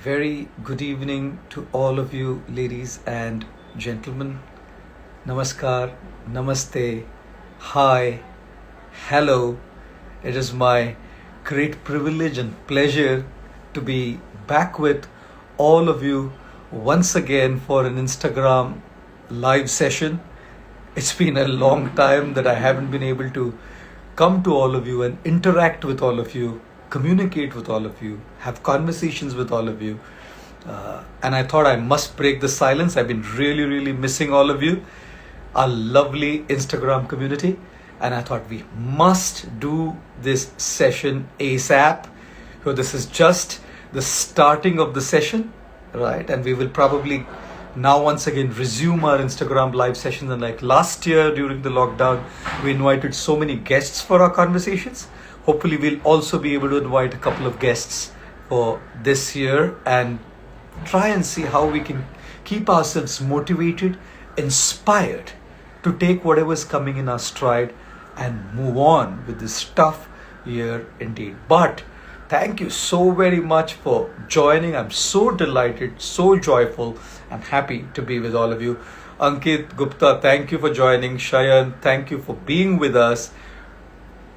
very good evening to all of you, ladies and gentlemen. Namaskar, namaste, hi, hello. It is my great privilege and pleasure to be back with all of you once again for an Instagram live session. It's been a long time that I haven't been able to come to all of you and interact with all of you, communicate with all of you, have conversations with all of you. And I thought I must break the silence. I've been really missing all of you, our lovely Instagram community. And I thought we must do this session ASAP. So this is just the starting of the session, right? And we will probably now once again resume our Instagram live sessions. And like last year during the lockdown, we invited so many guests for our conversations. Hopefully we'll also be able to invite a couple of guests for this year and try and see how we can keep ourselves motivated, inspired to take whatever's coming in our stride and move on with this tough year indeed. But thank you so very much for joining. I'm so delighted, so joyful. I'm happy to be with all of you. Ankit Gupta, thank you for joining. Shayan, thank you for being with us.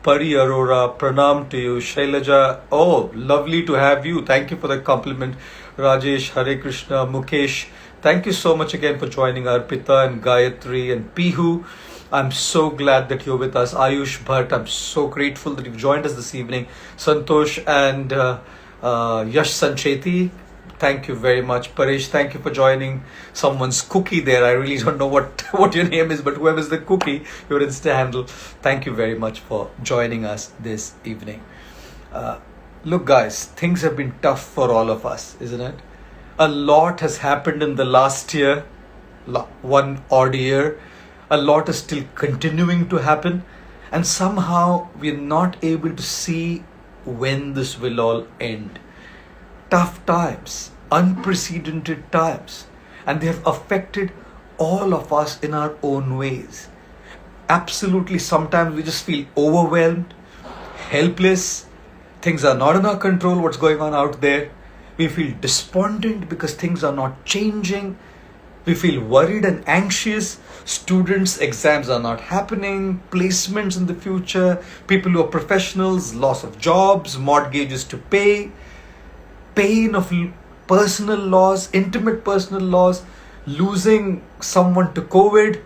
Pari Arora, pranam to you. Shailaja, oh, lovely to have you. Thank you for the compliment. Rajesh, Hare Krishna, Mukesh, thank you so much again for joining. Arpita and Gayatri and Pihu, I'm so glad that you're with us. Ayush Bhatt, I'm so grateful that you've joined us this evening. Santosh and Yash Sancheti, thank you very much. Paresh, thank you for joining. Someone's cookie there. I really don't know what your name is, but whoever's the cookie, your Insta handle, thank you very much for joining us this evening. Look, guys, things have been tough for all of us, isn't it? A lot has happened in the last year, one odd year. A lot is still continuing to happen. And somehow we're not able to see when this will all end. Tough times, unprecedented times. And they have affected all of us in our own ways. Absolutely, sometimes we just feel overwhelmed, helpless. Things are not in our control, what's going on out there. We feel despondent because things are not changing. We feel worried and anxious. Students' exams are not happening. Placements in the future. People who are professionals, loss of jobs, mortgages to pay. Pain of personal loss, intimate personal loss. Losing someone to COVID,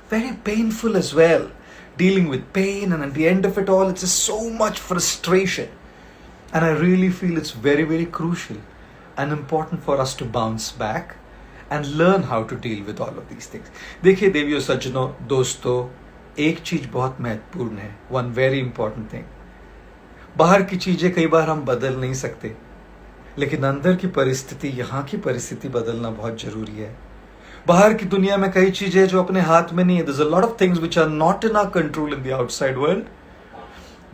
Very painful as well. Dealing with pain, and at the end of it all, it's just so much frustration. And I really feel it's very crucial and important for us to bounce back and learn how to deal with all of these things. देखिए देवियों सज्जनों दोस्तों, एक चीज बहुत महत्वपूर्ण है. One very important thing. बाहर की चीजें कई बार हम बदल नहीं सकते, लेकिन अंदर की परिस्थिति, यहाँ की परिस्थिति बदलना बहुत जरूरी है. बाहर की दुनिया में कई चीजें जो अपने हाथ में नहीं है. There's a lot of things which are not in our control in the outside world.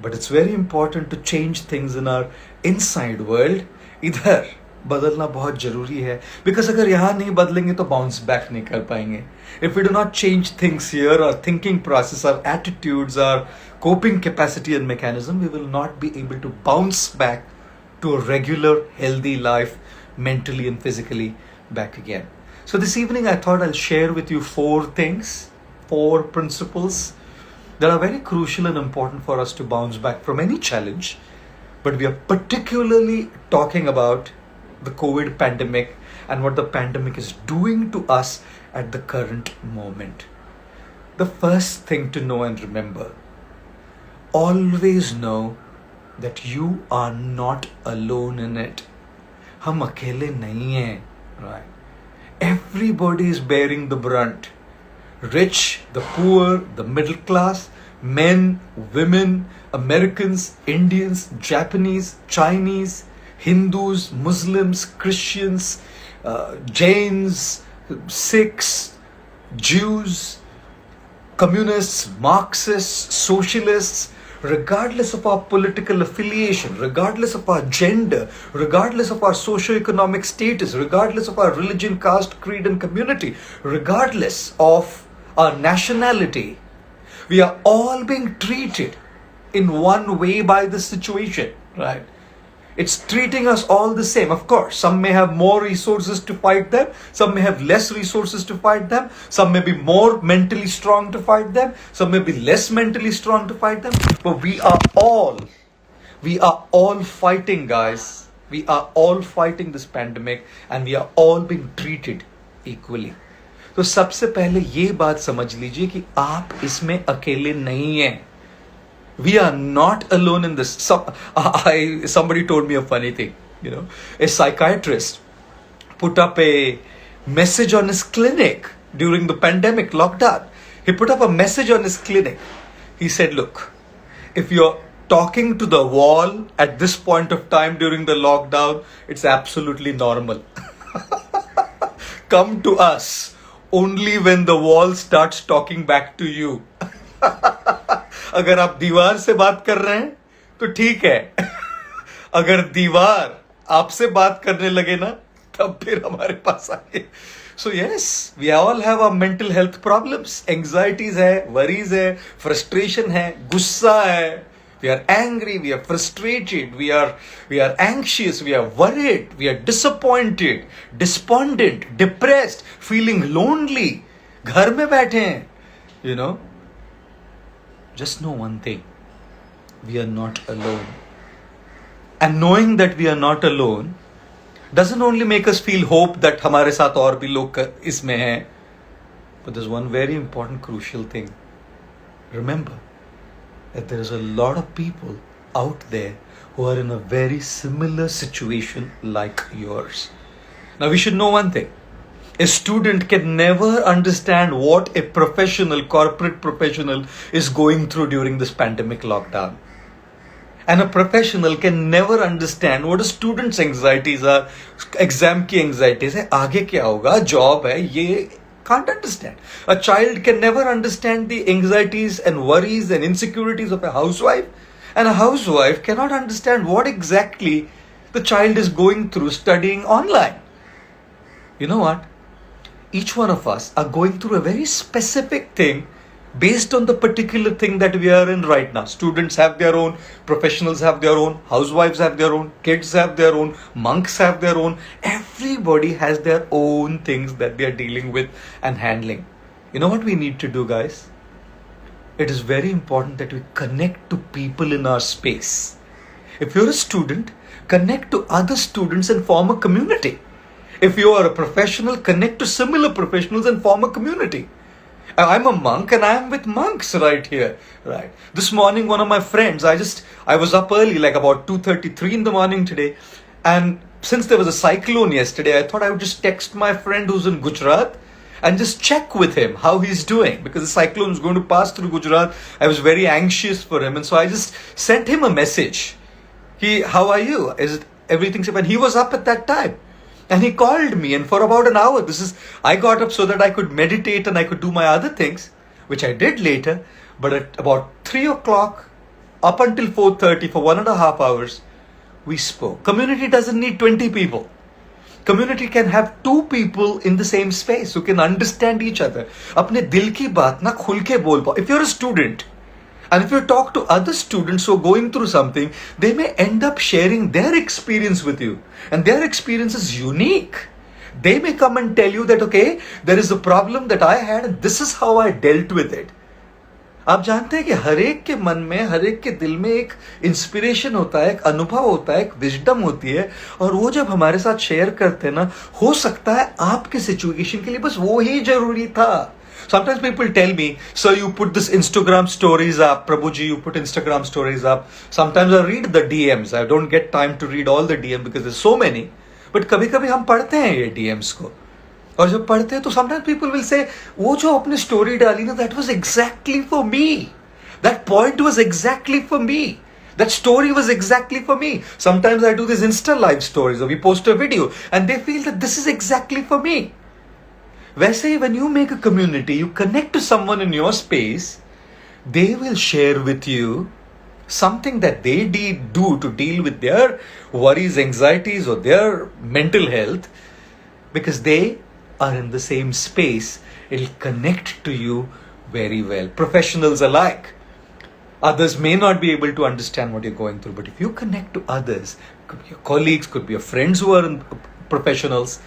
But it's very important to change things in our inside world. इधर बदलना बहुत जरूरी है. Because अगर यहाँ नहीं बदलेंगे तो bounce back नहीं कर पाएंगे. If we do not change things here, our thinking process, our attitudes, our coping capacity and mechanism, we will not be able to bounce back to a regular, healthy life, mentally and physically back again. So this evening I thought I'll share with you 4 things, 4 principles that are very crucial and important for us to bounce back from any challenge. But we are particularly talking about the COVID pandemic and what the pandemic is doing to us at the current moment. The first thing to know and remember, always know that you are not alone in it. हम अकेले नहीं हैं, right? Everybody is bearing the brunt. Rich, the poor, the middle class, men, women, Americans, Indians, Japanese, Chinese, Hindus, Muslims, Christians, Jains, Sikhs, Jews, communists, Marxists, socialists, regardless of our political affiliation, regardless of our gender, regardless of our socio-economic status, regardless of our religion, caste, creed and community, regardless of our nationality, we are all being treated in one way by this situation, right? It's treating us all the same. Of course, some may have more resources to fight them, some may have less resources to fight them, some may be more mentally strong to fight them, some may be less mentally strong to fight them. But we are all fighting, guys. We are all fighting this pandemic and we are all being treated equally. तो सबसे पहले ये बात समझ लीजिए कि आप इसमें अकेले नहीं हैं. We are not alone in this. Somebody told me a funny thing. A psychiatrist put up a message on his clinic during the pandemic lockdown. He put up a message on his clinic. He said, look, if you're talking to the wall at this point of time during the lockdown, it's absolutely normal. Come to us only when the wall starts talking back to you. अगर आप दीवार से बात कर रहे हैं तो ठीक है. अगर दीवार आपसे बात करने लगे ना तब फिर हमारे पास आए. So yes, we all have our mental health problems. Anxieties है, worries है, frustration है, गुस्सा है. We are angry, we are frustrated, we are anxious, we are worried, we are disappointed, despondent, depressed, feeling lonely. घर में बैठे हैं, Just know one thing, we are not alone. And knowing that we are not alone doesn't only make us feel hope that हमारे साथ और भी लोग इसमें हैं, but there's one very important crucial thing. Remember that there is a lot of people out there who are in a very similar situation like yours. Now we should know one thing. A student can never understand what a corporate professional is going through during this pandemic lockdown. And a professional can never understand what a student's anxieties are, exam ki anxieties hai, aage kya hoga, job hai, ye can't understand. A child can never understand the anxieties and worries and insecurities of a housewife. And a housewife cannot understand what exactly the child is going through studying online. You know what? Each one of us are going through a very specific thing based on the particular thing that we are in right now. Students have their own, professionals have their own, housewives have their own, kids have their own, monks have their own. Everybody has their own things that they are dealing with and handling. You know what we need to do, guys? It is very important that we connect to people in our space. If you're a student, connect to other students and form a community. If you are a professional, connect to similar professionals and form a community. I'm a monk and I am with monks right here. Right. This morning, one of my friends, I was up early, like about 2:33 in the morning today. And since there was a cyclone yesterday, I thought I would just text my friend who's in Gujarat and just check with him how he's doing, because the cyclone is going to pass through Gujarat. I was very anxious for him. And so I just sent him a message. How are you? Is it everything safe? And he was up at that time. And he called me, and for about an hour, I got up so that I could meditate and I could do my other things, which I did later. But at about 3 o'clock, up until 4:30, for 1.5 hours, we spoke. Community doesn't need 20 people. Community can have 2 people in the same space who can understand each other. अपने दिल की बात ना खुल के बोल पाओ. If you're a student, and if you talk to other students who are going through something, they may end up sharing their experience with you. And their experience is unique. They may come and tell you that, okay, there is a problem that I had and this is how I dealt with it. आप जानते हैं कि हर एक के मन में, हर एक के दिल में एक इंस्पिरेशन होता है, एक अनुभव होता है, एक विजडम होती है, और वो जब हमारे साथ शेयर करते हैं ना, हो सकता है आपके सिचुएशन के लिए बस वो ही जरूरी था. Sometimes people tell me, sir, you put this Instagram stories up. Prabhuji, you put Instagram stories up. Sometimes I read the DMs. I don't get time to read all the DMs because there's so many. But कभी-कभी हम पढ़ते हैं ये DMs को. और जब पढ़ते हैं तो sometimes people will say, वो जो अपने story डाली ना, that was exactly for me. That point was exactly for me. That story was exactly for me. Sometimes I do these Insta live stories or we post a video and they feel that this is exactly for me. वैसे ही when you make a community, you connect to someone in your space, they will share with you something that they do to deal with their worries, anxieties or their mental health, because they are in the same space. It'll connect to you very well. Professionals alike. Others may not be able to understand what you're going through, but if you connect to others, could be your colleagues, could be your friends who are professionals,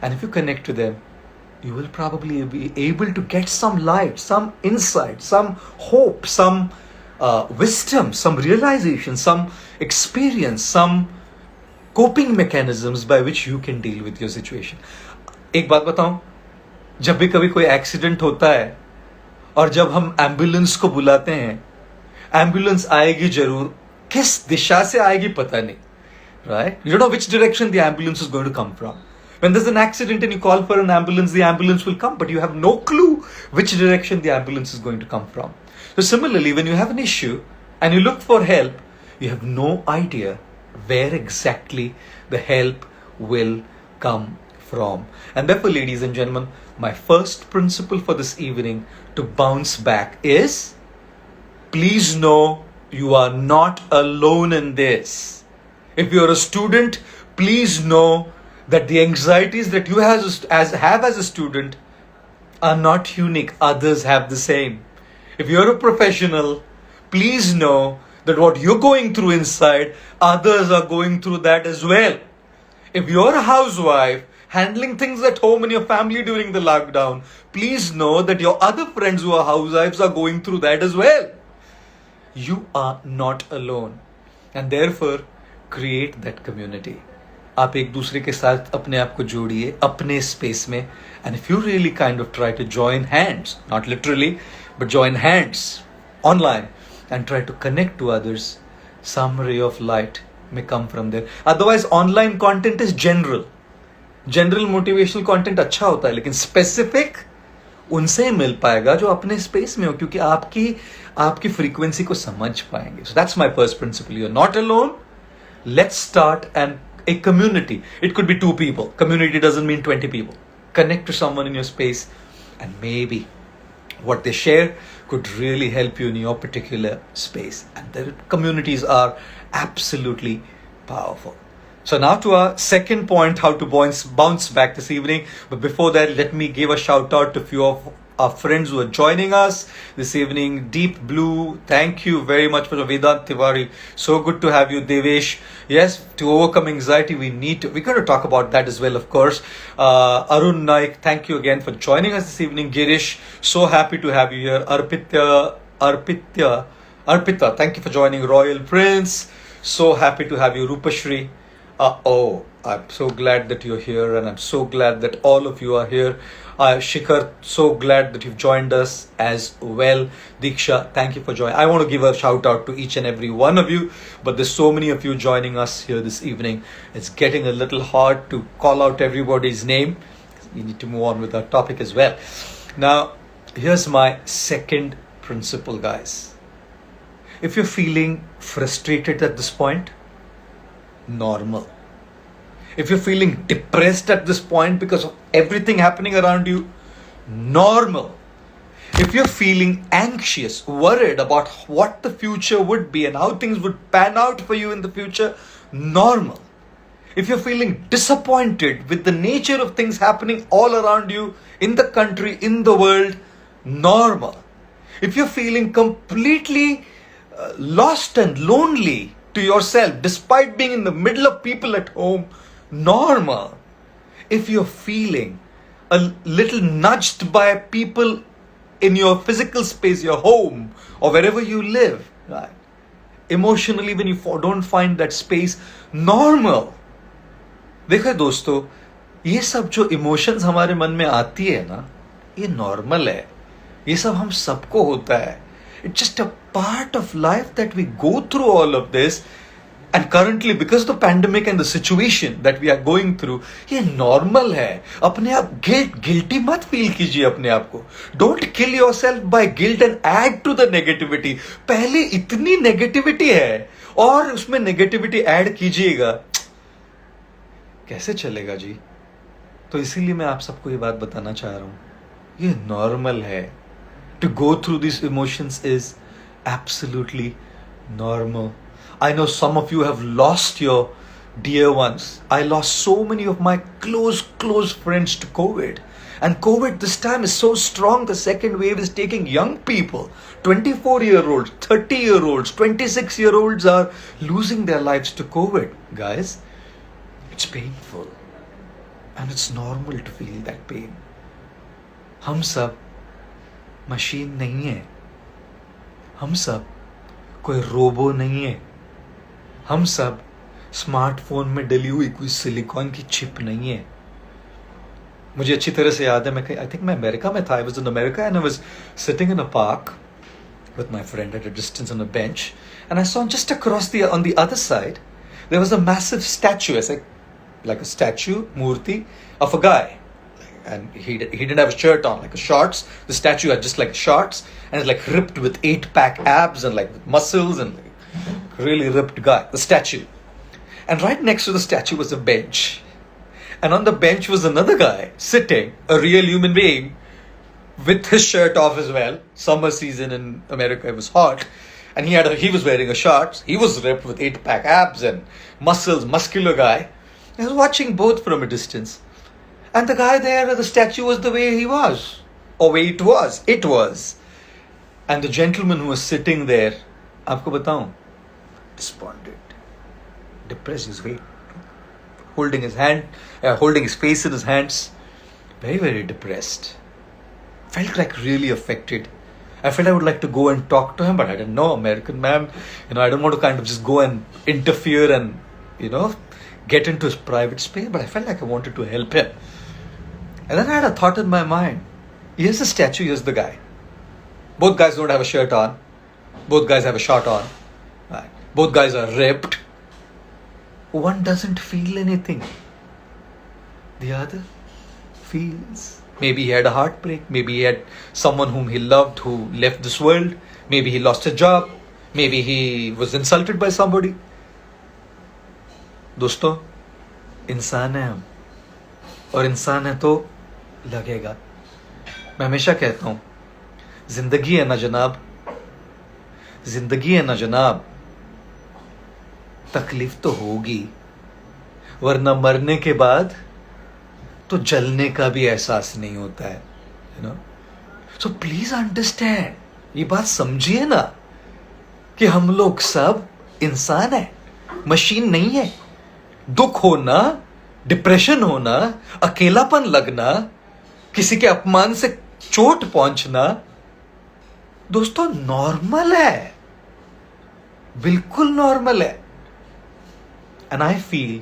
and if you connect to them, you will probably be able to get some light, some insight, some hope, some wisdom, some realization, some experience, some coping mechanisms by which you can deal with your situation. एक बात बताऊं, जब भी कभी कोई accident होता है और जब हम एम्बुलेंस को बुलाते हैं, एम्बुलेंस आएगी जरूर, किस दिशा से आएगी पता नहीं, right? You don't know which direction the ambulance is going to come from. When there's an accident and you call for an ambulance, the ambulance will come, but you have no clue which direction the ambulance is going to come from. So similarly, when you have an issue and you look for help, you have no idea where exactly the help will come from. And therefore, ladies and gentlemen, my first principle for this evening to bounce back is, please know you are not alone in this. If you're a student, please know that the anxieties that you have as a student are not unique. Others have the same. If you're a professional, please know that what you're going through inside, others are going through that as well. If you're a housewife, handling things at home in your family during the lockdown, please know that your other friends who are housewives are going through that as well. You are not alone. And therefore, create that community. आप एक दूसरे के साथ अपने आप को जोड़िए अपने स्पेस में, and if you really kind of try to join hands, not literally, but join hands online and try to connect to others, some ray of light may come from there. Otherwise, online content is general motivational content अच्छा होता है, लेकिन specific उनसे मिल पाएगा जो अपने space में हो, क्योंकि आपकी फ्रीक्वेंसी को समझ पाएंगे. So that's my first principle. You're not alone. Let's start a community. It could be 2 people. Community doesn't mean 20 people. Connect to someone in your space, and maybe what they share could really help you in your particular space. And the communities are absolutely powerful. So now to our second point, how to bounce back this evening. But before that, let me give a shout out to a few of our friends who are joining us this evening. Deep Blue, thank you very much for Vedant Tiwari. So good to have you, Devesh. Yes, to overcome anxiety, we're going to talk about that as well, of course. Arun Naik, thank you again for joining us this evening. Girish, so happy to have you here. Arpita, thank you for joining. Royal Prince, so happy to have you. Rupashri, I'm so glad that you're here, and I'm so glad that all of you are here. Shikhar, so glad that you've joined us as well. Diksha, thank you for joining. I want to give a shout out to each and every one of you, but there's so many of you joining us here this evening. It's getting a little hard to call out everybody's name. We need to move on with our topic as well. Now, here's my second principle, guys. If you're feeling frustrated at this point, normal. If you're feeling depressed at this point because of everything happening around you, normal. If you're feeling anxious, worried about what the future would be and how things would pan out for you in the future, normal. If you're feeling disappointed with the nature of things happening all around you, in the country, in the world, normal. If you're feeling completely lost and lonely to yourself, despite being in the middle of people at home, normal. If you're feeling a little nudged by people in your physical space, your home, or wherever you live, right? Emotionally, when you don't find that space, normal. देखो दोस्तों, ये सब जो emotions हमारे मन में आती है ना, ये नॉर्मल है. ये सब हम सबको होता है. It's just a part of life that we go through all of this. And currently, because of the pandemic and the situation that we are going through, ये normal है. अपने आप guilty मत feel कीजिए अपने आप को. Don't kill yourself by guilt and add to the negativity. पहले इतनी negativity है और उसमें negativity add कीजिएगा, कैसे चलेगा जी? तो इसीलिए मैं आप सबको ये बात बताना चाह रहा हूँ. ये normal है. To go through these emotions is absolutely normal. I know some of you have lost your dear ones. I lost so many of my close friends to COVID. And COVID this time is so strong. The second wave is taking young people, 24-year-olds, 30-year-olds, 26-year-olds are losing their lives to COVID. Guys, it's painful. And it's normal to feel that pain. हम सब machine नहीं है. हम सब कोई robo नहीं है. हम सब स्मार्टफोन में डली हुई कोई सिलिकॉन की चिप नहीं है. मुझे अच्छी तरह से याद है, मैं आई थिंक मैं अमेरिका में था. I was in America and I was sitting in a park with my friend at a distance on a bench, and I saw just across on the other side there was a massive statue, like a statue murti of a guy, and he didn't have a shirt on, like a shorts. The statue had just like shorts and it's like ripped with 8-pack abs and like muscles and like really ripped guy, the statue. And right next to the statue was a bench, and on the bench was another guy sitting, a real human being, with his shirt off as well. Summer season in America, it was hot, and he was wearing a shorts. He was ripped with 8-pack abs and muscles, muscular guy. I was watching both from a distance, and the guy there, the statue was the way he was, or way it was, and the gentleman who was sitting there, आपको बताऊं, despondent, depressed, his weight, holding his face in his hands, very, very depressed. Felt like really affected. I felt I would like to go and talk to him, but I didn't know, American man, I don't want to kind of just go and interfere and, get into his private space, but I felt like I wanted to help him. And then I had a thought in my mind. Here's the statue, here's the guy. Both guys don't have a shirt on. Both guys have a short on. Right. Both guys are ripped. One doesn't feel anything. The other feels. Maybe he had a heartbreak. Maybe he had someone whom he loved who left this world. Maybe he lost a job. Maybe he was insulted by somebody. दोस्तों, इंसान है हम, और इंसान है तो लगेगा. मैं हमेशा कहता हूं, जिंदगी है ना जनाब, जिंदगी है ना जनाब, तकलीफ तो होगी, वरना मरने के बाद तो जलने का भी एहसास नहीं होता है. सो प्लीज अंडरस्टैंड, ये बात समझिए ना कि हम लोग सब इंसान है, मशीन नहीं है. दुख होना, डिप्रेशन होना, अकेलापन लगना, किसी के अपमान से चोट पहुंचना, दोस्तों नॉर्मल है, बिल्कुल नॉर्मल है. And I feel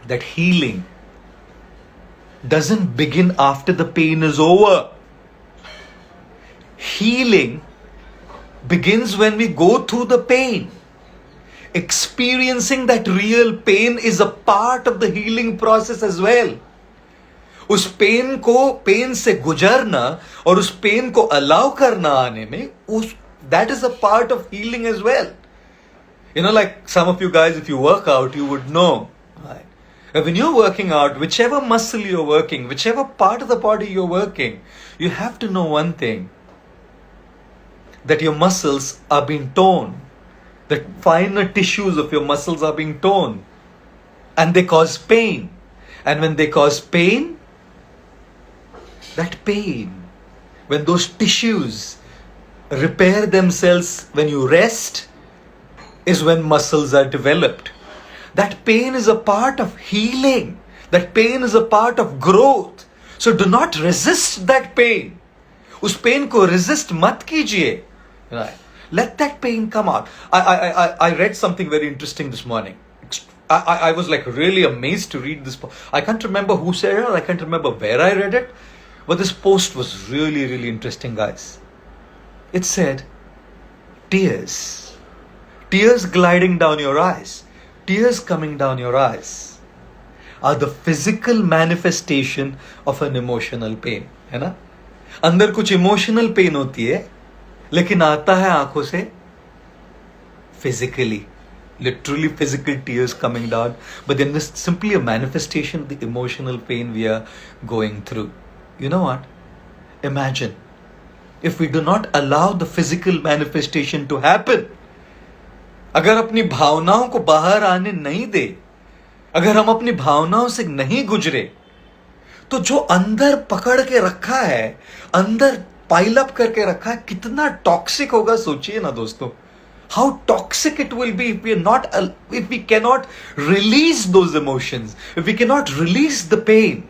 that healing doesn't begin after the pain is over. Healing begins when we go through the pain. Experiencing that real pain is a part of the healing process as well. उस pen से गुजरना और उस pen को allow करना आने में, that is a part of healing as well. Like some of you guys, if you work out, you would know. Right? When you're working out, whichever muscle you're working, whichever part of the body you're working, you have to know one thing, that your muscles are being torn. The finer tissues of your muscles are being torn. And they cause pain. And when they cause pain, that pain, when those tissues repair themselves when you rest, is when muscles are developed. That pain is a part of healing. That pain is a part of growth. So do not resist that pain. उस pen को resist मत कीजिए. Right. Let that pain come out. I read something very interesting this morning. I was like really amazed to read this. I can't remember who said it, or I can't remember where I read it. But this post was really, really interesting, guys. It said, tears gliding down your eyes, tears coming down your eyes, are the physical manifestation of an emotional pain. है ना? अंदर कुछ emotional pain होती है, लेकिन आता है आंखों से physically, literally physical tears coming down. But then this is simply a manifestation of the emotional pain we are going through. You know what? Imagine if we do not allow the physical manifestation to happen. अगर अपनी भावनाओं को बाहर आने नहीं दे, अगर हम अपनी भावनाओं से नहीं गुजरे तो जो अंदर पकड़ के रखा है, अंदर पाइल अप करके रखा है, कितना टॉक्सिक होगा सोचिए ना दोस्तों. How toxic it will be if we cannot release those emotions, if we cannot release the pain.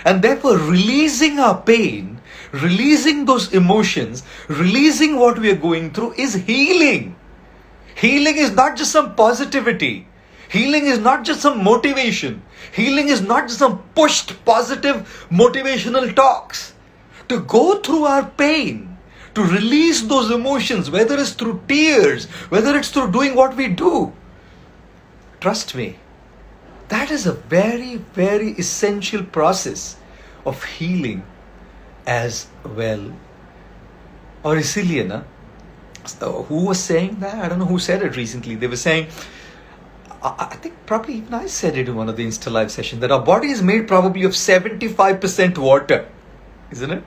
And therefore releasing our pain, releasing those emotions, releasing what we are going through is healing. Healing is not just some positivity. Healing is not just some motivation. Healing is not just some pushed positive motivational talks. To go through our pain, to release those emotions, whether it's through tears, whether it's through doing what we do, trust me, that is a very, very essential process of healing as well. और इसीलिए ना, who was saying that? I don't know who said it recently. They were saying, I think probably even I said it in one of the Insta Live sessions, that our body is made probably of 75% water, isn't it?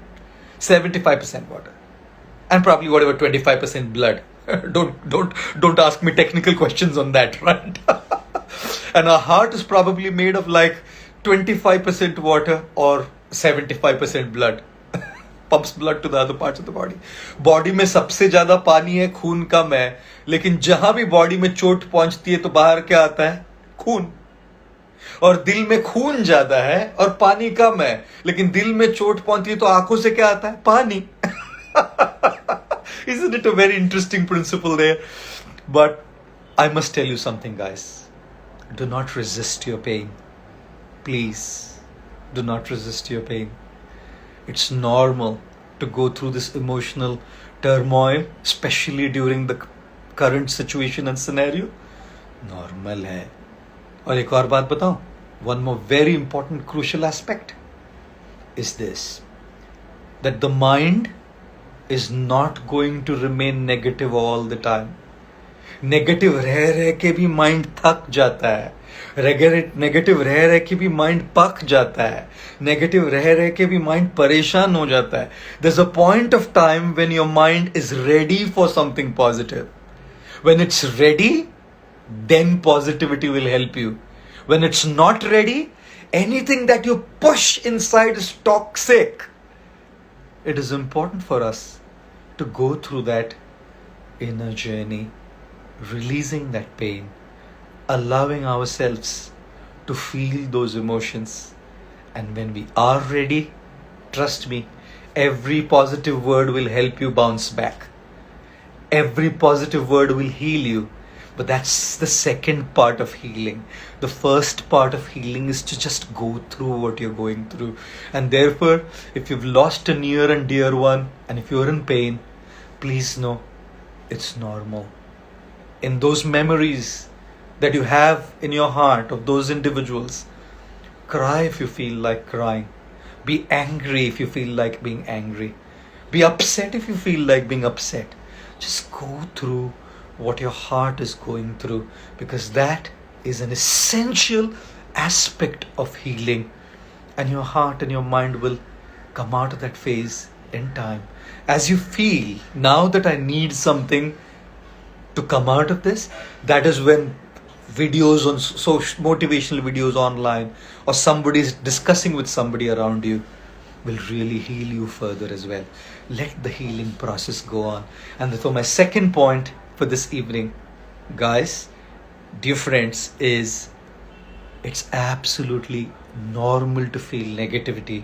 75% water. And probably whatever 25% blood. Don't ask me technical questions on that, right? And our heart is probably made of like 25% water or 75% blood. Pumps blood to the other parts of the body. Body में सबसे ज्यादा पानी है, खून कम है, लेकिन जहां भी बॉडी में चोट पहुंचती है तो बाहर क्या आता है? खून. और दिल में खून ज्यादा है और पानी कम है, लेकिन दिल में चोट पहुंचती है तो आंखों से क्या आता है? पानी. Isn't it a very interesting principle there? But I must tell you something, guys. Do not resist your pain. Please, do not resist your pain. It's normal to go through this emotional turmoil, especially during the current situation and scenario. Normal है. और एक और बात बताऊं? One more very important crucial aspect is this, that the mind is not going to remain negative all the time. Negative रह के भी mind थक जाता है. नेगेटिव रह के भी माइंड पक जाता है. नेगेटिव रह के भी माइंड परेशान हो जाता है. There's a point of time when your mind is ready for something positive. When it's ready, then positivity will help you. When it's not ready, anything that you push inside is toxic. It is important for us to go through that inner journey, releasing that pain, allowing ourselves to feel those emotions. And when we are ready, trust me, every positive word will help you bounce back. Every positive word will heal you. But that's the second part of healing. The first part of healing is to just go through what you're going through. And therefore, if you've lost a near and dear one, and if you're in pain, please know it's normal. In those memories that you have in your heart of those individuals, cry if you feel like crying. Be angry if you feel like being angry. Be upset if you feel like being upset. Just go through what your heart is going through, because that is an essential aspect of healing, and your heart and your mind will come out of that phase in time. As you feel, now that I need something to come out of this, that is when videos on social motivational videos online, or somebody is discussing with somebody around you, will really heal you further as well. Let the healing process go on. And so my second point for this evening, guys, dear friends, is it's absolutely normal to feel negativity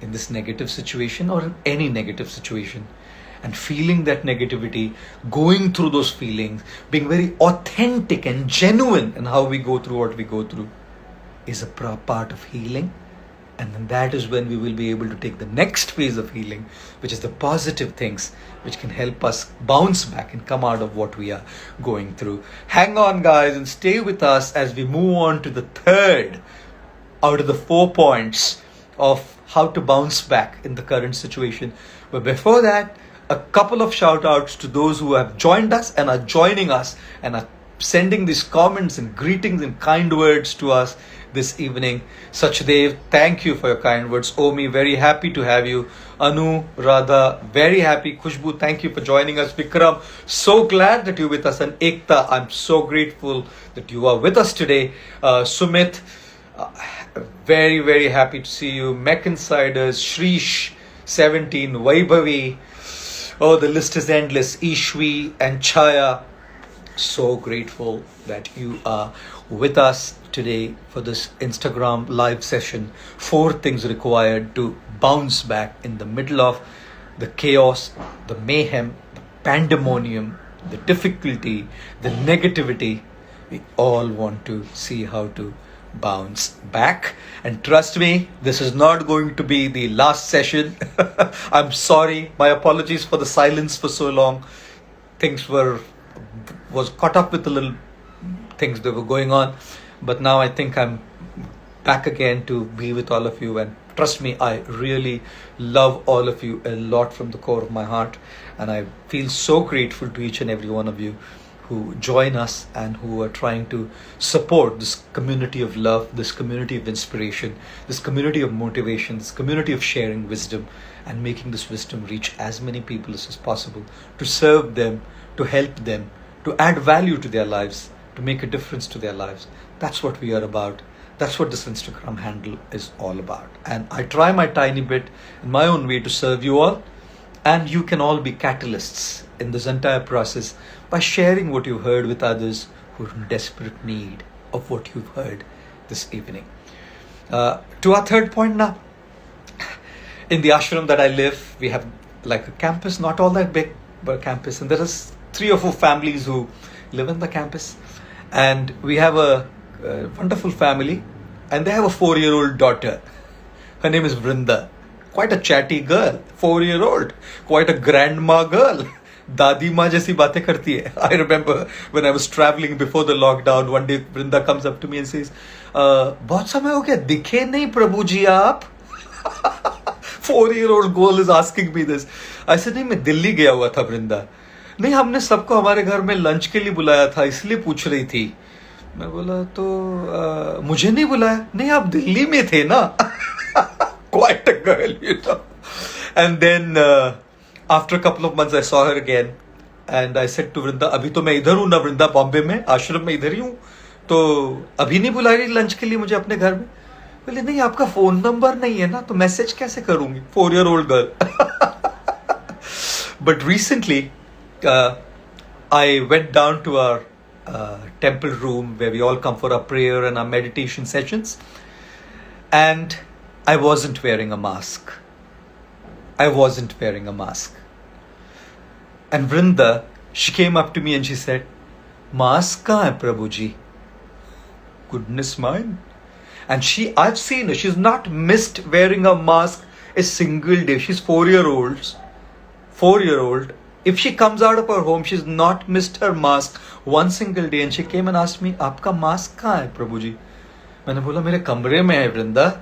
in this negative situation or in any negative situation. And feeling that negativity, going through those feelings, being very authentic and genuine in how we go through what we go through, is a part of healing. And then that is when we will be able to take the next phase of healing, which is the positive things which can help us bounce back and come out of what we are going through. Hang on, guys, and stay with us as we move on to the third out of the 4 points of how to bounce back in the current situation. But before that, a couple of shout outs to those who have joined us and are joining us and are sending these comments and greetings and kind words to us this evening. Sachdev, thank you for your kind words. Omi, very happy to have you. Anu, Radha, very happy. Khushbu, thank you for joining us. Vikram, so glad that you're with us. And Ekta, I'm so grateful that you are with us today. Sumit, very, very happy to see you. Mech Insiders, Shrish, 17, Vaibhavi. Oh, the list is endless. Ishwi and Chaya. So grateful that you are with us today for this Instagram live session. 4 things required to bounce back in the middle of the chaos, the mayhem, the pandemonium, the difficulty, the negativity. We all want to see how to bounce back. And trust me, this is not going to be the last session. I'm sorry. My apologies for the silence for so long. Things was caught up with the little things that were going on, but now I think I'm back again to be with all of you. And trust me, I really love all of you a lot from the core of my heart, and I feel so grateful to each and every one of you who join us and who are trying to support this community of love, this community of inspiration, this community of motivation, this community of sharing wisdom and making this wisdom reach as many people as possible, to serve them, to help them, to add value to their lives, to make a difference to their lives. That's what we are about. That's what this Instagram handle is all about. And I try my tiny bit in my own way to serve you all. And you can all be catalysts in this entire process by sharing what you've heard with others who are in desperate need of what you've heard this evening. To our third point now. In the ashram that I live, we have like a campus, not all that big, but a campus. And there are 3 or 4 families who live in the campus. And we have a wonderful family. And they have a 4-year-old daughter. Her name is Vrinda. Quite a chatty girl, 4-year-old. Quite a grandma girl. Dadi ma jaisi baatein karti hai. I remember when I was traveling before the lockdown, one day Vrinda comes up to me and says, "Bahut samay ho gaya, dikhe nahi Prabhu ji aap." 4-year-old girl is asking me this. I said, नहीं, मैं दिल्ली गया हुआ था वृंदा. नहीं, हमने सबको हमारे घर में लंच के लिए बुलाया था, इसलिए पूछ रही थी. मैं बोला तो मुझे नहीं बुलाया. नहीं, आप दिल्ली में थे ना. Quite a girl, you know. And then after a couple of months I saw her again and I said to Vrinda, अभी तो मैं इधर हूँ ना वृंदा, बॉम्बे में, आश्रम में इधर ही हूँ, तो अभी नहीं बुला रही लंच के लिए मुझे अपने घर में. बोले नहीं, आपका फोन नंबर नहीं है ना, तो मैसेज कैसे करूंगी. 4-year-old girl. But recently I went down to our temple room where we all come for our prayer and our meditation sessions, and I wasn't wearing a mask. I wasn't wearing a mask. And Vrinda, she came up to me and she said, "Mask kahan hai Prabhu ji?" Goodness mine. And I've seen her, she's not missed wearing a mask a single day. She's 4-year-old. If she comes out of her home, she's not missed her mask one single day. And she came and asked me, "Aapka mask kahan hai Prabhu ji?" मैंने बोला, मेरे कमरे में है वृंदा.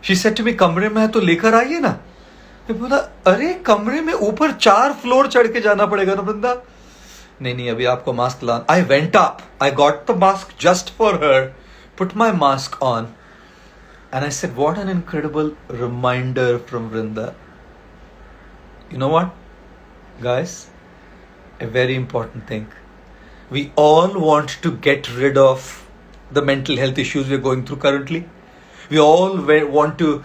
She said to me, कमरे में है तो लेकर आइए ना. मैं बोला, अरे कमरे में ऊपर 4 फ्लोर चढ़ के जाना पड़ेगा ना वृंदा. नहीं, अभी आपको मास्क लाना. I went up. I got the mask just for her. Put my mask on, and I said, what an incredible reminder from Vrinda. You know what, guys? A very important thing. We all want to get rid of the mental health issues we're going through currently. We all want to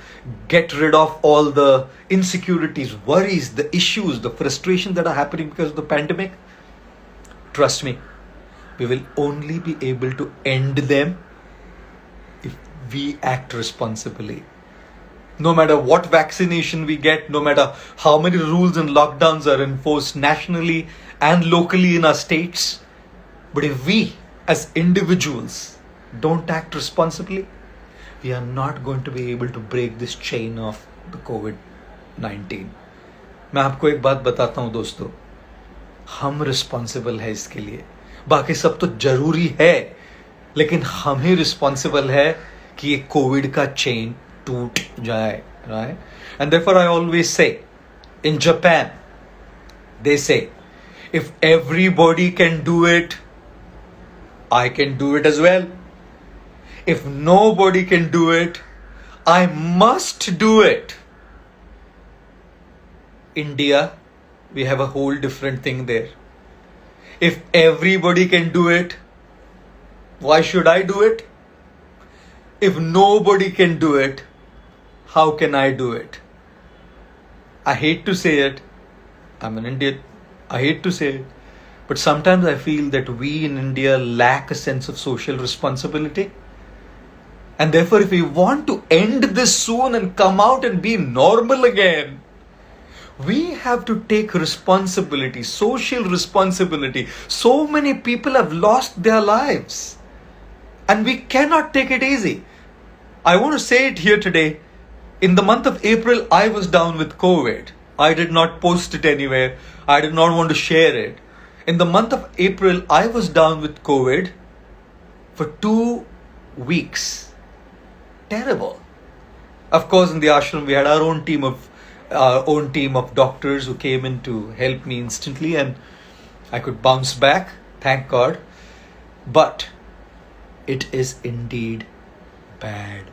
get rid of all the insecurities, worries, the issues, the frustration that are happening because of the pandemic. Trust me, we will only be able to end them if we act responsibly. No matter what vaccination we get, no matter how many rules and lockdowns are enforced nationally and locally in our states, but if we as individuals don't act responsibly, we are not going to be able to break this chain of the COVID-19. मैं आपको एक बात बताता हूँ दोस्तों, हम responsible है इसके लिए. बाकी सब तो जरूरी है, लेकिन हम ही रिस्पॉन्सिबल है कि ये कोविड का चेन टूट जाए, right? And therefore I always say, in Japan, they say, if everybody can do it, I can do it as well. If nobody can do it, I must do it. India, we have a whole different thing there. If everybody can do it, why should I do it? If nobody can do it, how can I do it? I hate to say it. I'm an Indian. I hate to say it. But sometimes I feel that we in India lack a sense of social responsibility. And therefore, if we want to end this soon and come out and be normal again, we have to take responsibility, social responsibility. So many people have lost their lives. And we cannot take it easy. I want to say it here today. In the month of April, I was down with COVID. I did not post it anywhere. I did not want to share it. In the month of April, I was down with COVID for 2 weeks. Terrible. Of course, in the ashram, we had our own team of doctors who came in to help me instantly, and I could bounce back. Thank God. But it is indeed bad.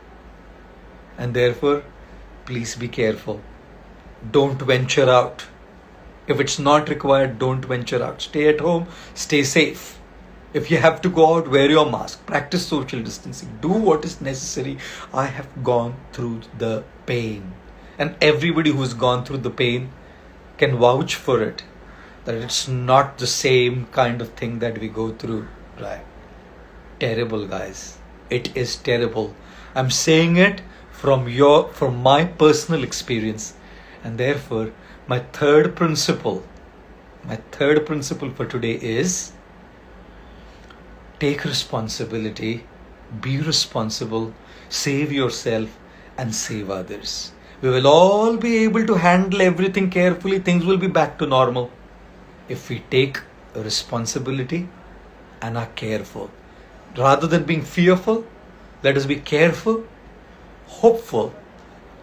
And therefore, please be careful. Don't venture out. If it's not required, don't venture out. Stay at home, stay safe. If you have to go out, wear your mask. Practice social distancing. Do what is necessary. I have gone through the pain. And everybody who's gone through the pain can vouch for it. That it's not the same kind of thing that we go through. Right? Terrible, guys. It is terrible. I'm saying it from my personal experience. And therefore, my third principle for today is take responsibility, be responsible, save yourself and save others. We will all be able to handle everything carefully. Things will be back to normal if we take responsibility and are careful. Rather than being fearful, let us be careful, hopeful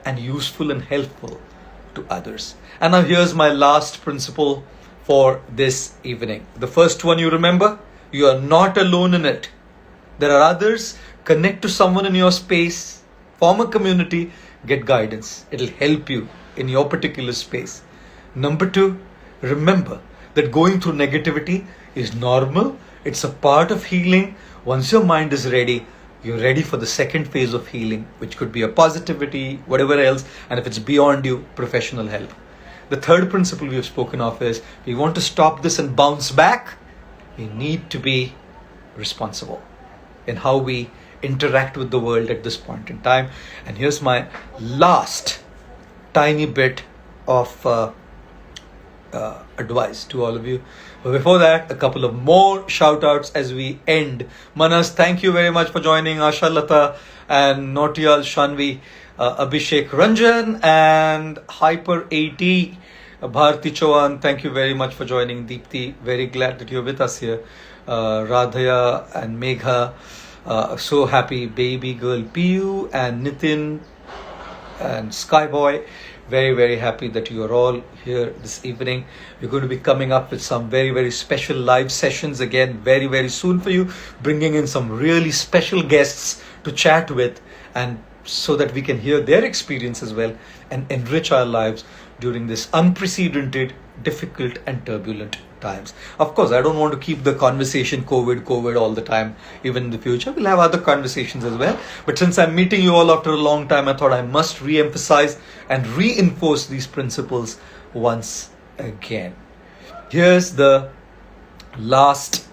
and useful and helpful to others. And now here's my last principle for this evening. The first one, you remember, you are not alone in it. There are others. Connect to someone in your space, form a community, get guidance. It'll help you in your particular space. Number 2, remember that going through negativity is normal. It's a part of healing. Once your mind is ready, you're ready for the second phase of healing, which could be a positivity, whatever else. And if it's beyond you, professional help. The third principle we have spoken of is we want to stop this and bounce back. We need to be responsible in how we interact with the world at this point in time. And here's my last tiny bit of advice to all of you. But before that, a couple of more shout outs as we end. Manas, thank you very much for joining. Asha Lata and Nautiyal Shanvi, Abhishek Ranjan and Hyper 80. Bharti Chauhan, thank you very much for joining. Deepthi, very glad that you're with us here. Radhaya and Megha, so happy. Baby girl Piyu and Nitin and Skyboy, very, very happy that you are all here this evening. We're going to be coming up with some very, very special live sessions again very, very soon for you, bringing in some really special guests to chat with, and so that we can hear their experience as well and enrich our lives during this unprecedented, difficult and turbulent times. Of course, I don't want to keep the conversation COVID all the time. Even in the future, we'll have other conversations as well. But since I'm meeting you all after a long time, I thought I must re-emphasize and reinforce these principles once again. Here's the last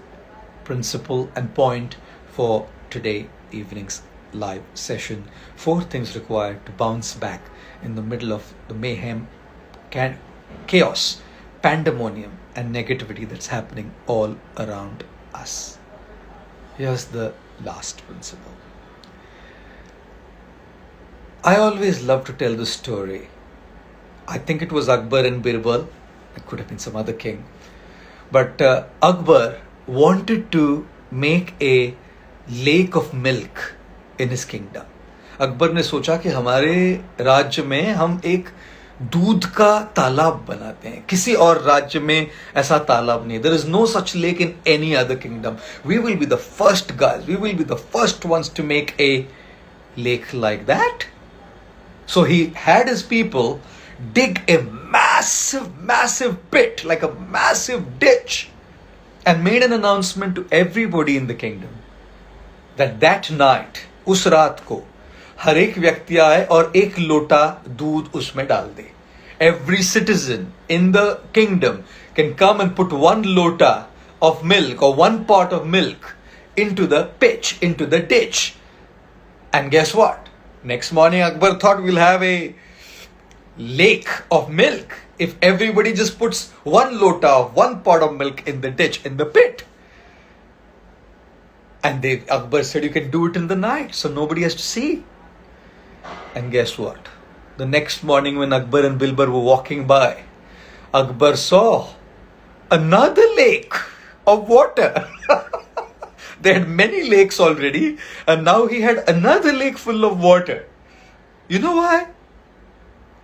principle and point for today evening's live session. 4 things required to bounce back in the middle of the mayhem, chaos, pandemonium and negativity that's happening all around us. Here's the last principle. I always love to tell the story. I think it was Akbar and Birbal. It could have been some other king. But Akbar wanted to make a lake of milk in his kingdom. Akbar ने सोचा कि हमारे राज्य में हम एक दूध का तालाब बनाते हैं. किसी और राज्य में ऐसा तालाब नहीं. There is no such lake in any other kingdom. We will be the first guys. We will be the first ones to make a lake like that. So he had his people dig a massive pit, like a massive ditch, and made an announcement to everybody in the kingdom that night, उस रात को हर एक व्यक्ति आए और एक लोटा दूध उसमें डाल दे. Every citizen in the kingdom can come and put one lota of milk or one pot of milk into the pitch, into the ditch. And guess what? Next morning Akbar thought we'll have a lake of milk if everybody just puts one lota of one pot of milk in the ditch, in the pit. And Akbar said you can do it in the night so nobody has to see. And guess what? The next morning when Akbar and Bilbar were walking by, Akbar saw another lake of water. They had many lakes already, and now he had another lake full of water. You know why?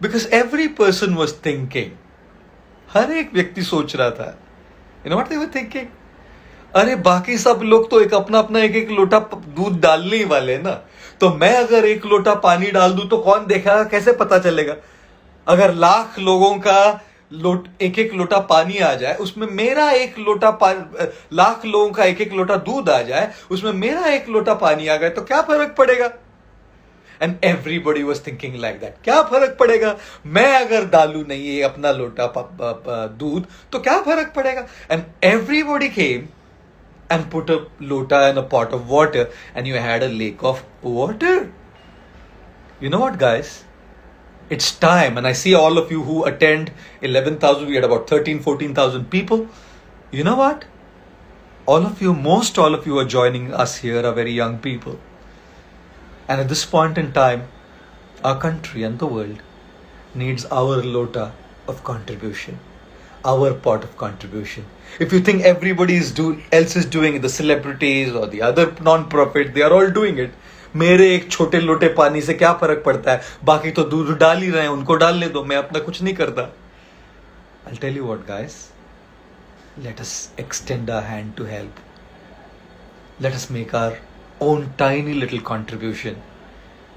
Because every person was thinking. हर एक व्यक्ति सोच रहा था. You know what they were thinking? अरे बाकी सब लोग तो एक अपना अपना एक लोटा दूध डालने ही वाले हैं ना, तो मैं अगर एक लोटा पानी डाल दूं तो कौन देखेगा, कैसे पता चलेगा? अगर लाख लोगों का एक एक लोटा पानी आ जाए, उसमें मेरा एक लोटा लाख लोगों का एक एक लोटा दूध आ जाए, उसमें मेरा एक लोटा पानी आ गया तो क्या फर्क पड़ेगा? And everybody was thinking like that. क्या फर्क पड़ेगा? मैं अगर डालू नहीं ये अपना लोटा दूध तो क्या फर्क पड़ेगा? And everybody came and put a lota and a pot of water, and you had a lake of water. You know what, guys? It's time, and I see all of you who attend 11,000, we had about 14,000 people. You know what? Most all of you are joining us here are very young people. And at this point in time, our country and the world needs our lota of contribution, our pot of contribution. If you think everybody else is doing it, the celebrities or the other non-profit, they are all doing it. मेरे एक छोटे लोटे पानी से क्या फर्क पड़ता है? बाकी तो दूध डाल ही रहे हैं, उनको डालने दो, मैं अपना कुछ नहीं करता. I'll tell you what, guys. Let us extend our hand to help. Let us make our own tiny little contribution.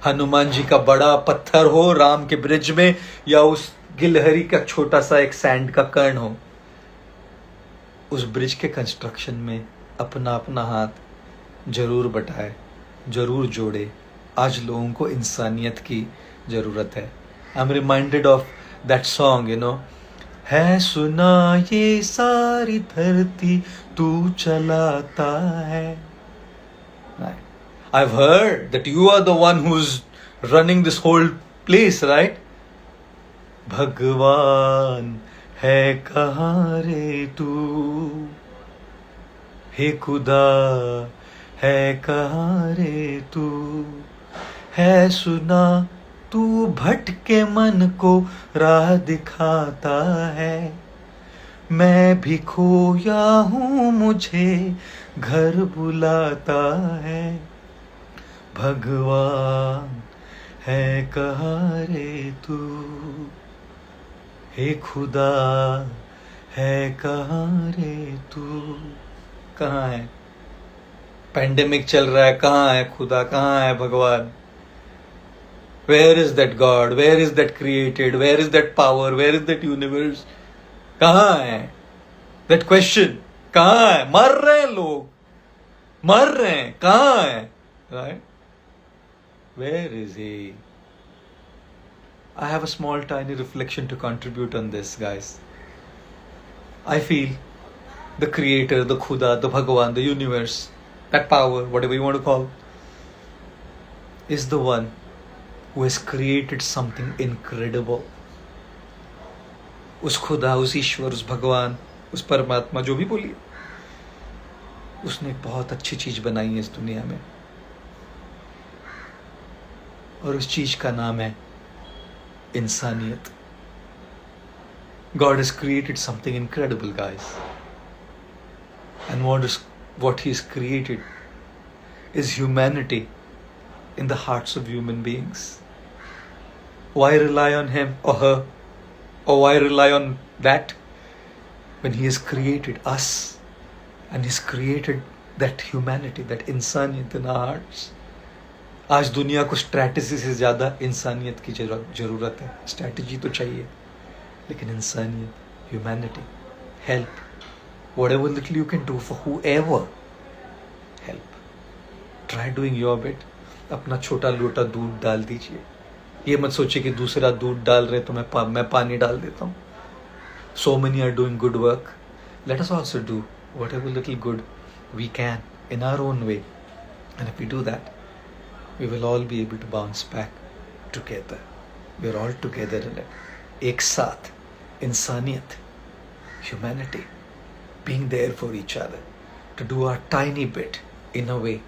Hanuman ji का बड़ा पत्थर हो राम के ब्रिज में, या उस गिलहरी का छोटा सा एक सैंड का कण हो, उस ब्रिज के कंस्ट्रक्शन में अपना अपना हाथ जरूर बटाए, जरूर जोड़े. आज लोगों को इंसानियत की जरूरत है. I am reminded of that song, you know, है सुना ये सारी धरती तू चलाता है. I've heard that you are the one who's running this whole place, right? भगवान है कहाँ रे तू, हे खुदा है कहाँ रे तू, है सुना तू भटके मन को राह दिखाता है, मैं भी खोया हूँ मुझे घर बुलाता है, भगवान है कहाँ रे तू, हे खुदा है कहाँ रे तू. कहाँ है? पैंडेमिक चल रहा है, कहाँ है खुदा, कहाँ है भगवान? Where is that God? Where is that created? Where is that power? Where is that universe? कहाँ है? That question, कहाँ है? मर रहे हैं लोग, मर रहे हैं, कहाँ है? Right? Where is he? I have a small tiny reflection to contribute on this, guys. I feel the creator, the Khuda, the Bhagavan, the universe, that power, whatever you want to call, is the one who has created something incredible. उस खुदा, उस ईश्वर, उस भगवान, उस परमात्मा, जो भी बोलिए, उसने एक बहुत अच्छी चीज बनाई है इस दुनिया में, और उस चीज का नाम है इंसानियत. God has created something incredible, guys. And what He's created is humanity in the hearts of human beings. Why rely on him or her Oh, I rely on that when He has created us and He's created that humanity, that इंसानियत in our hearts. आज दुनिया को strategy से ज़्यादा इंसानियत की ज़रूरत है. स्ट्रैटेजी तो चाहिए, लेकिन इंसानियत, humanity, help, whatever little you can do for whoever, help. Try doing your bit. अपना छोटा लोटा दूध डाल दीजिए. ये मत सोचिए कि दूसरा दूध डाल रहे तो मैं पानी डाल देता हूँ. So many are doing good work. Let us also do whatever little good we can in our own way. And if we do that, we will all be able to bounce back together. We are all together in it. एक साथ, इंसानियत, humanity, being there for each other, to do our tiny bit in a way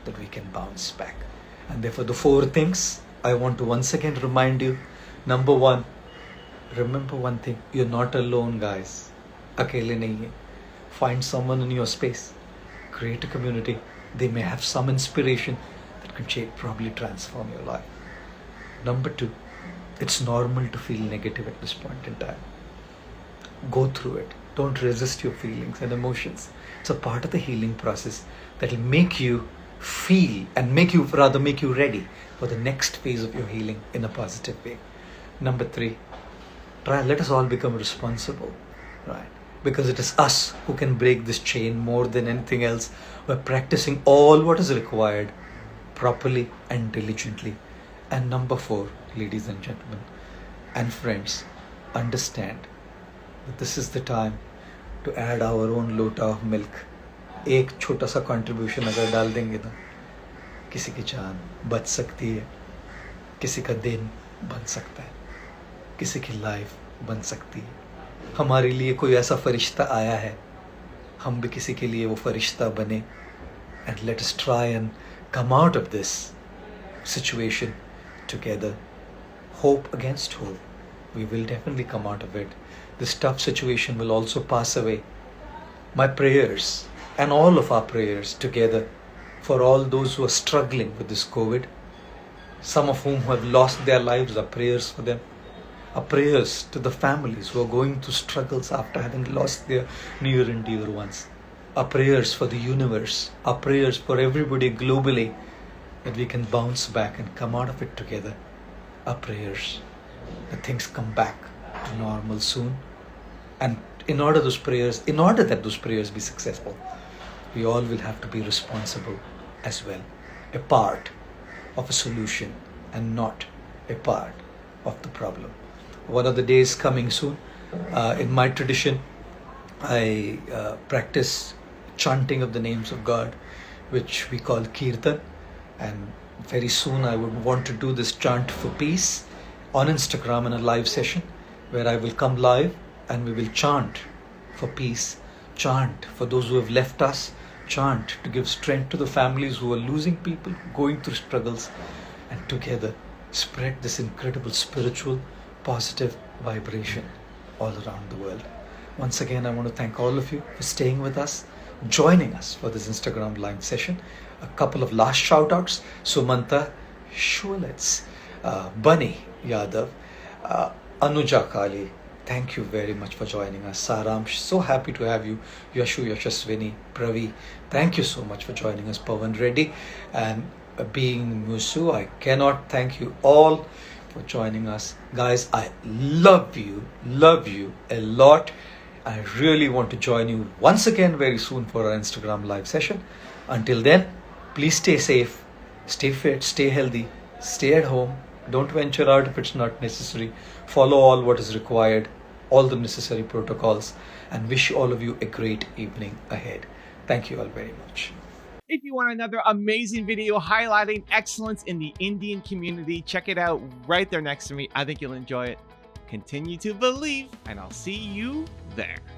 that we can bounce back. And therefore the 4 things I want to once again remind you. Number 1, remember one thing, you're not alone, guys. अकेले नहीं है. Find someone in your space. Create a community. They may have some inspiration that can probably transform your life. Number 2, it's normal to feel negative at this point in time. Go through it. Don't resist your feelings and emotions. It's a part of the healing process that will make you feel and make you ready for the next phase of your healing in a positive way. Number 3, let us all become responsible, right? Because it is us who can break this chain more than anything else by practicing all what is required properly and diligently. And number 4, ladies and gentlemen and friends, understand that this is the time to add our own lota of milk. एक छोटा सा contribution अगर डाल देंगे ना, किसी की जान बच सकती है, किसी का दिन बन सकता है, किसी की लाइफ बन सकती है. हमारे लिए कोई ऐसा फरिश्ता आया है, हम भी किसी के लिए वो फरिश्ता बने. And let us try and come out of this situation together. Hope against hope. We will definitely come out of it. This tough situation will also pass away. My prayers and all of our prayers together for all those who are struggling with this COVID, some of whom have lost their lives, our prayers for them. Our prayers to the families who are going through struggles after having lost their near and dear ones. Our prayers for the universe. Our prayers for everybody globally, that we can bounce back and come out of it together. Our prayers that things come back to normal soon. And in order that those prayers be successful, we all will have to be responsible as well. A part of a solution and not a part of the problem. One of the days coming soon, in my tradition, I practice chanting of the names of God, which we call Kirtan. And very soon I would want to do this chant for peace on Instagram in a live session, where I will come live and we will chant for peace, chant for those who have left us, chant to give strength to the families who are losing people, going through struggles, and together spread this incredible spiritual positive vibration all around the world. Once again, I want to thank all of you for staying with us, joining us for this Instagram live session. A couple of last shout outs: Sumanta Shulitz, Bunny Yadav, Anuja Kali. Thank you very much for joining us. Saramsh, so happy to have you. Yashu Yashaswini, Pravi, thank you so much for joining us. Pawan Reddy and being Musu, I cannot thank you all for joining us. Guys, I love you a lot. I really want to join you once again very soon for our Instagram live session. Until then, please stay safe, stay fit, stay healthy, stay at home. Don't venture out if it's not necessary. Follow all what is required, all the necessary protocols, and wish all of you a great evening ahead. Thank you all very much. If you want another amazing video highlighting excellence in the Indian community, check it out right there next to me. I think you'll enjoy it. Continue to believe, and I'll see you there.